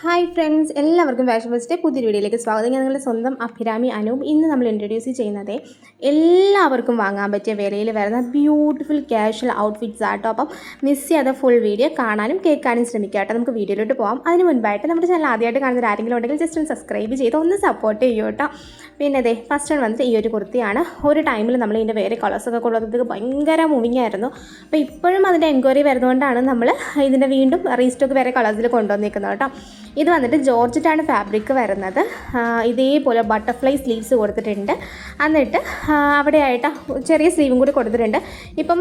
Hi friends, എല്ലാവർക്കും fashion ഫെസ്റ്റിൻ്റെ പുതിയൊരു വീഡിയോയിലേക്ക് സ്വാഗതം. ഞാൻ നിങ്ങളുടെ സ്വന്തം അഭിരാമി അനൂപ്. ഇന്ന് നമ്മൾ ഇൻട്രൊഡ്യൂസ് ചെയ്യുന്നത് എല്ലാവർക്കും വാങ്ങാൻ പറ്റിയ വിലയിൽ വരുന്ന ബ്യൂട്ടിഫുൾ ക്യാഷ്വൽ ഔട്ട്ഫിറ്റ്സ് ആട്ടോ. അപ്പം മിസ് ചെയ്യാതെ ഫുൾ വീഡിയോ കാണാനും കേൾക്കാനും ശ്രമിക്കുക കേട്ടോ. നമുക്ക് വീഡിയോയിലോട്ട് പോകാം. അതിന് മുൻപായിട്ട് നമ്മുടെ ചാനൽ ആദ്യമായിട്ട് കാണുന്ന ആരെങ്കിലും ഉണ്ടെങ്കിൽ ജസ്റ്റ് ഒന്ന് സബ്സ്ക്രൈബ് ചെയ്ത് ഒന്ന് സപ്പോർട്ട് ചെയ്യൂ കേട്ടോ. പിന്നെ അതെ, ഫസ്റ്റ് വൺ വന്നിട്ട് ഈ ഒരു കുർത്തിയാണ്. ഒരു ടൈമിൽ നമ്മൾ ഇതിൻ്റെ വേറെ കളേഴ്സൊക്കെ കൊണ്ടുവന്നത് ഭയങ്കര മൂവിങ് ആയിരുന്നു. അപ്പോൾ ഇപ്പോഴും അതിൻ്റെ എൻക്വയറി വരുന്നതുകൊണ്ടാണ് നമ്മൾ ഇതിൻ്റെ വീണ്ടും റീസ്റ്റോക്ക് വേറെ കളേഴ്സിൽ കൊണ്ടുവന്നിരിക്കുന്നത് കേട്ടോ. ഇത് വന്നിട്ട് ജോർജറ്റാണ് ഫാബ്രിക് വരുന്നത്. ഇതേപോലെ ബട്ടർഫ്ലൈ സ്ലീവ്സ് കൊടുത്തിട്ടുണ്ട്. എന്നിട്ട് അവിടെയായിട്ട് ചെറിയ സ്ലീവും കൂടി കൊടുത്തിട്ടുണ്ട്. ഇപ്പം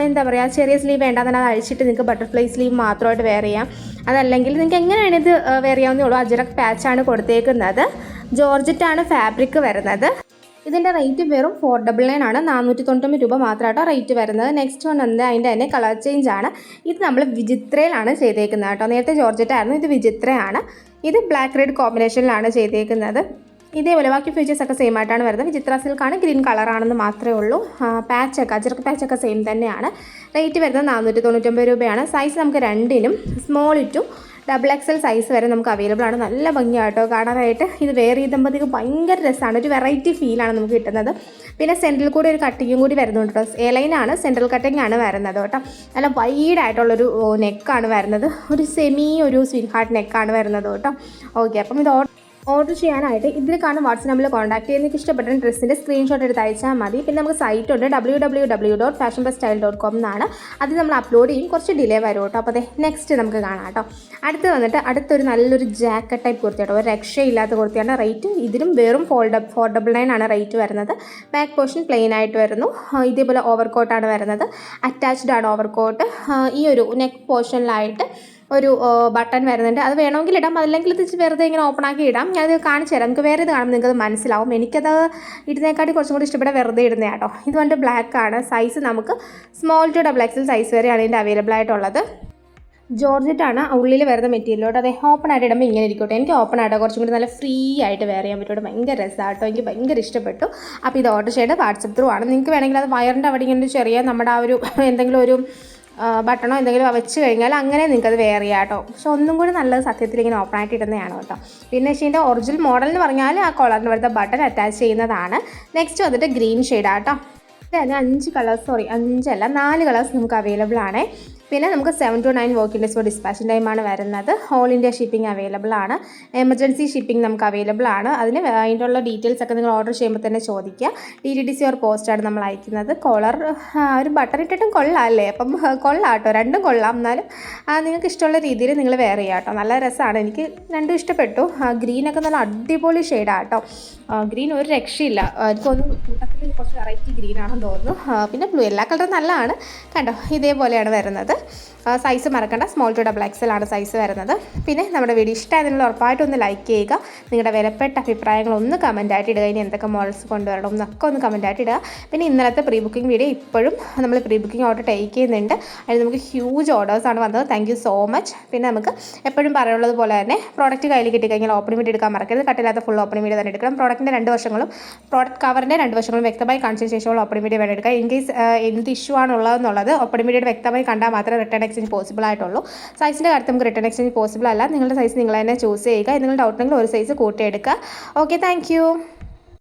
എന്താ പറയുക, ചെറിയ സ്ലീവ് വേണ്ടാന്ന് അത് അഴിച്ചിട്ട് നിങ്ങൾക്ക് ബട്ടർഫ്ലൈ സ്ലീവ് മാത്രമായിട്ട് വെയർ ചെയ്യാം. അതല്ലെങ്കിൽ നിങ്ങൾക്ക് എങ്ങനെയാണ് ഇത് വെയർ ചെയ്യാവുന്നേ ഉള്ളൂ. അജറക് പാച്ചാണ് കൊടുത്തേക്കുന്നത്. ജോർജറ്റാണ് ഫാബ്രിക് വരുന്നത്. ഇതിൻ്റെ റേറ്റ് വെറും 499 ആണ്. 499 രൂപ മാത്രമായിട്ടോ റേറ്റ് വരുന്നത്. നെക്സ്റ്റ് വൺ വന്നത് അതിൻ്റെ തന്നെ കളർ ചേഞ്ച് ആണ്. ഇത് നമ്മൾ വിചിത്രയിലാണ് ചെയ്തേക്കുന്നത് കേട്ടോ. നേരത്തെ ജോർജറ്റ് ആയിരുന്നു, ഇത് വിചിത്രയാണ്. ഇത് ബ്ലാക്ക് റെഡ് കോമ്പിനേഷനിലാണ് ചെയ്തേക്കുന്നത്. ഇതേപോലെ ബാക്കി ഫീച്ചേഴ്സൊക്കെ സെയിം ആയിട്ടാണ് വരുന്നത്. വിചിത്ര സിൽക്കാണ്, ഗ്രീൻ കളറാണെന്ന് മാത്രമേ ഉള്ളൂ. പാച്ചൊക്കെ അജർക്ക് പാച്ചൊക്കെ സെയിം തന്നെയാണ്. റേറ്റ് വരുന്നത് 499 രൂപയാണ്. സൈസ് നമുക്ക് രണ്ടിനും സ്മോൾ ടു XXL സൈസ് വരെ നമുക്ക് അവൈലബിൾ ആണ്. നല്ല ഭംഗിയാട്ടോ കാണാനായിട്ട്. ഇത് വെയർ ചെയ്യുമ്പോഴത്തേക്ക് ഭയങ്കര രസമാണ്. ഒരു വെറൈറ്റി ഫീലാണ് നമുക്ക് കിട്ടുന്നത്. പിന്നെ സെൻട്രൽ കൂടി ഒരു കട്ടിങ്ങും കൂടി വരുന്നുണ്ട് കേട്ടോ. എലൈനാണ്, സെൻട്രൽ കട്ടിങ് ആണ് വരുന്നത് കേട്ടോ. നല്ല വൈഡായിട്ടുള്ളൊരു നെക്കാണ് വരുന്നത്. ഒരു സ്വീറ്റ് ഹാർട്ട് നെക്കാണ് വരുന്നത് കേട്ടോ. ഓക്കെ, അപ്പം ഇത് ഓർഡർ ചെയ്യാനായിട്ട് ഇതിൽ കാണുന്ന വാട്സ്ആപ്പ് നമ്പറിൽ കോൺടാക്ട് ചെയ്ത് നിങ്ങൾക്ക് ഇഷ്ടപ്പെട്ട ഡ്രസ്സിൻ്റെ സ്ക്രീൻഷോട്ട് എടുത്ത് അയച്ചാൽ മതി. പിന്നെ നമുക്ക് സൈറ്റ് ഉണ്ട് www.fashionbestyle.com എന്നാണ്. അത് നമ്മൾ അപ്ലോഡ് ചെയ്യും. കുറച്ച് ഡിലേ വരും കേട്ടോ. അപ്പോൾ അതെ, നെക്സ്റ്റ് നമുക്ക് കാണാം കേട്ടോ. അടുത്തൊരു നല്ലൊരു ജാക്കറ്റ് ടൈപ്പ് കുർത്തി കേട്ടോ. ഒരു രക്ഷയില്ലാത്ത കുർത്തിയാണ്. റേറ്റ് ഇതിലും വെറും 499 ആണ് റേറ്റ് വരുന്നത്. ബാക്ക് പോർഷൻ പ്ലെയിൻ ആയിട്ട് വരുന്നു. ഇതേപോലെ ഓവർകോട്ടാണ് വരുന്നത്. അറ്റാച്ച്ഡ് ആണ് ഓവർകോട്ട്. ഈ ഒരു നെക്ക് പോർഷനിലായിട്ട് ഒരു ബട്ടൺ വരുന്നുണ്ട്. അത് വേണമെങ്കിൽ ഇടാം, അതല്ലെങ്കിൽ ഇത് വെറുതെ ഇങ്ങനെ ഓപ്പൺ ആക്കി ഇടാം. ഞാനത് കാണിച്ചു തരാം. നമുക്ക് വേറെ ഇത് കാണുമ്പോൾ നിങ്ങൾക്കത് മനസ്സിലാവും. എനിക്കത് ഇടുന്നേക്കാട്ടി കുറച്ചും കൂടി ഇഷ്ടപ്പെട്ട വെറുതെ ഇടുന്ന കേട്ടോ. ഇത് വന്നിട്ട് ബ്ലാക്ക് ആണ്. സൈസ് നമുക്ക് സ്മോൾ ടു XXL സൈസ് വരെയാണ് ഇതിൻ്റെ അവൈലബിൾ ആയിട്ടുള്ളത്. ജോർജറ്റാണ് ഉള്ളിൽ വരുന്ന മെറ്റീരിയലോട്ട്. അതെ, ഓപ്പൺ ആയിട്ട് ഇടുമ്പോൾ ഇങ്ങനെ ഇരിക്കട്ടെ. എനിക്ക് ഓപ്പൺ ആയിട്ട് കുറച്ചും കൂടി നല്ല ഫ്രീ ആയിട്ട് വെയർ ചെയ്യാൻ പറ്റും. ഭയങ്കര രസമാട്ടോ. എനിക്ക് ഭയങ്കര ഇഷ്ടപ്പെട്ടു. അപ്പോൾ ഇത് ഓർഡർ ചെയ്ത് വാട്സപ്പ് ത്രൂ ആണ്. നിങ്ങൾക്ക് വേണമെങ്കിൽ അത് വയറിൻ്റെ അവിടെ ഇങ്ങനെ ചെറിയ നമ്മുടെ ആ ഒരു എന്തെങ്കിലും ഒരു ബട്ടണോ എന്തെങ്കിലും വെച്ച് കഴിഞ്ഞാൽ അങ്ങനെ നിങ്ങൾക്കത് വെയർ ചെയ്യാം കേട്ടോ. പക്ഷെ ഒന്നും കൂടി നല്ലത് സത്യത്തിൽ ഇങ്ങനെ ഓപ്പൺ ആയിട്ട് ഇടുന്നതാണ് കേട്ടോ. പിന്നെ ഇതിൻ്റെ ഒറിജിനൽ മോഡൽ എന്ന് പറഞ്ഞാൽ ആ കോളറിന് വരുന്ന ബട്ടൺ അറ്റാച്ച് ചെയ്യുന്നതാണ്. നെക്സ്റ്റ് വന്നിട്ട് ഗ്രീൻ ഷെയ്ഡാട്ടോ. അതിന് 4 കളേഴ്സ് നമുക്ക് അവൈലബിൾ ആണ്. പിന്നെ നമുക്ക് 7 to 9 working days for dispatching ടൈമാണ് വരുന്നത്. ഓൾ ഇന്ത്യ ഷിപ്പിംഗ് അവൈലബിൾ ആണ്. എമർജൻസി ഷിപ്പിംഗ് നമുക്ക് അവൈലബിൾ ആണ്. അതിൻ്റെ ഉള്ള ഡീറ്റെയിൽസ് ഒക്കെ നിങ്ങൾ ഓർഡർ ചെയ്യുമ്പോൾ തന്നെ ചോദിക്കുക. DTDC ഓർ പോസ്റ്റാണ് നമ്മൾ അയക്കുന്നത്. കോളർ ഒരു ബട്ടൺ ഇട്ടിട്ടും കൊള്ളാം അല്ലേ? അപ്പം കൊള്ളാം കേട്ടോ, രണ്ടും കൊള്ളാം. എന്നാലും നിങ്ങൾക്ക് ഇഷ്ടമുള്ള രീതിയിൽ നിങ്ങൾ വെയർ ചെയ്യാം കേട്ടോ. നല്ല രസമാണ്. എനിക്ക് രണ്ടും ഇഷ്ടപ്പെട്ടു. ഗ്രീനൊക്കെ നല്ല അടിപൊളി ഷെയ്ഡാണ് കേട്ടോ. ഗ്രീൻ ഒരു രക്ഷയില്ല. എനിക്കൊന്നും കൂട്ടത്തിൽ കുറച്ച് വെറൈറ്റി ഗ്രീനാണെന്ന് തോന്നുന്നു. പിന്നെ ബ്ലൂ, എല്ലാ കളറും നല്ലതാണ് കണ്ടോ. ഇതേപോലെയാണ് വരുന്നത്. സൈസ് മറക്കണ്ട, സ്മോൾ ടു XXL ആണ് സൈസ് വരുന്നത്. പിന്നെ നമ്മുടെ വീഡിയോ ഇഷ്ടമായതിനുള്ള ഉറപ്പായിട്ടും ഒന്ന് ലൈക്ക് ചെയ്യുക. നിങ്ങളുടെ വിലപ്പെട്ട അഭിപ്രായങ്ങളൊന്ന് കമൻറ്റായിട്ട് ഇടുക. ഇനി എന്തൊക്കെ മോഡൽസ് കൊണ്ടുവരണം എന്നൊക്കെ ഒന്ന് കമൻറ്റായിട്ട് ഇടുക. പിന്നെ ഇന്നലത്തെ പ്രീ ബുക്കിംഗ് വീഡിയോ ഇപ്പോഴും നമ്മൾ പ്രീ ബുക്കിംഗ് ഓർഡർ ടേക്ക് ചെയ്യുന്നുണ്ട്. അതിൽ നമുക്ക് ഹ്യൂജ് ഓർഡേഴ്സാണ് വന്നത്. Thank you so much. പിന്നെ നമുക്ക് എപ്പോഴും പറയുള്ളത് പോലെ തന്നെ പ്രോഡക്റ്റ് കയ്യിൽ കിട്ടിക്കഴിഞ്ഞാൽ ഓപ്പൺ വീഡിയോ എടുക്കാൻ മറക്കരുത്. കട്ടില്ലാത്ത ഫുൾ ഓപ്പൺ വീഡിയോ തന്നെ എടുക്കണം. പ്രോഡക്റ്റിൻ്റെ 2 വശങ്ങളും പ്രോഡക്റ്റ് കവറിൻ്റെ 2 വശങ്ങളും വ്യക്തമായി കാണിച്ച ശേഷമുള്ള ഓപ്പൺ വീഡിയോ വേണം എടുക്കുക. ഇൻ കേസ് എന്ത് ഇഷ്യൂ ആണുള്ളതെന്നുള്ളത് ഓപ്പൺ വീഡിയോയുടെ വ്യക്തമായി കണ്ടാൽ മാത്രമേ റിട്ടേൺ എക്സ്ചേഞ്ച് പോസിബിൾ ആയിട്ടുള്ളൂ. സൈസിൻ്റെ കാര്യത്തിൽ നമുക്ക് റിട്ടേൺ എക്സ്ചേഞ്ച് പോസിബിൾ അല്ല. നിങ്ങളുടെ സൈസ് നിങ്ങൾ തന്നെ ചൂസ് ചെയ്യുക. നിങ്ങൾ ഡൗട്ട് ഉണ്ടെങ്കിൽ ഒരു സൈസ് കൂട്ടിയെടുക്കുക. Okay, thank U.